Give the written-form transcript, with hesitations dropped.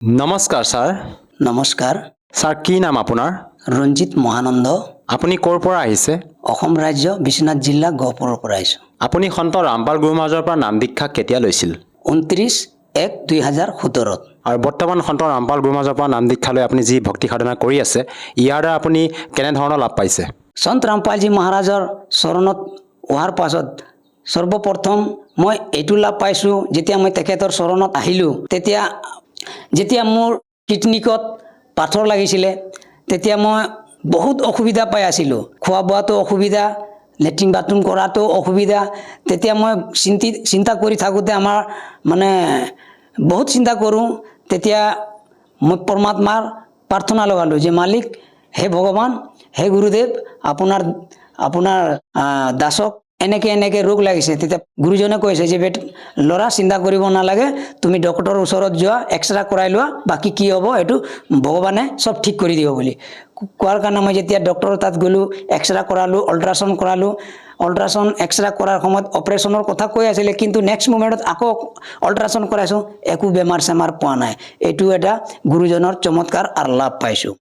নমস্কাৰ ছাৰ। নমস্কাৰ। ছাৰ কি নাম আপোনাৰ? ৰঞ্জিত মহানন্দ। আপুনি ক'ৰ পৰা আহিছে? অসম ৰাজ্য বিশ্বনাথ জিলা গহপুৰৰ পৰা আহিছোঁ। আপুনি সন্ত ৰামপাল গুৰু মহাৰাজৰ পৰা নাম দীক্ষা কেতিয়া লৈছিল? 29/1/2017। আৰু বৰ্তমান সন্ত ৰামপাল গুৰু মহাৰাজৰ পৰা নাম দীক্ষা লৈ আপুনি যি ভক্তি সাধনা কৰি আছে, ইয়াৰ দ্বাৰা আপুনি কেনেধৰণৰ লাভ পাইছে? সন্ত ৰামপালজী মহাৰাজৰ চৰণত অহাৰ পাছত সৰ্বপ্ৰথম মই এইটো লাভ পাইছোঁ, যেতিয়া মই তেখেতৰ চৰণত আহিলোঁ, যেতিয়া মোৰ কিডনীকত পাথৰ লাগিছিলে, তেতিয়া মই বহুত অসুবিধা পাই আছিলোঁ। খোৱা বোৱাটো অসুবিধা, লেট্ৰিন বাথৰুম কৰাটো অসুবিধা। তেতিয়া মই চিন্তা কৰি থাকোঁতে বহুত চিন্তা কৰোঁ। তেতিয়া মই পৰমাত্মাৰ প্ৰাৰ্থনা লগালোঁ যে মালিক, হে ভগৱান, হে গুৰুদেৱ, আপোনাৰ দাসক এনেকে ৰোগ লাগিছে। তেতিয়া গুৰুজনে কৈছে যে ল'ৰা চিন্তা কৰিব নালাগে, তুমি ডক্টৰৰ ওচৰত যোৱা, এক্সৰে কৰাই লোৱা, বাকী কি হ'ব এইটো ভগৱানে চব ঠিক কৰি দিব বুলি কোৱাৰ কাৰণে মই যেতিয়া ডক্টৰৰ তাত গ'লোঁ, এক্সৰে কৰালোঁ, আল্ট্ৰাচাউণ্ড কৰালোঁ। আল্ট্ৰাচাউণ্ড এক্সৰে কৰাৰ সময়ত অপাৰেশ্যনৰ কথা কৈ আছিলে, কিন্তু নেক্সট মোমেণ্টত আকৌ আল্ট্ৰাচাউণ্ড কৰাইছোঁ, একো বেমাৰ চেমাৰ পোৱা নাই। এইটো এটা গুৰুজনৰ চমৎকাৰ আৰু লাভ পাইছোঁ।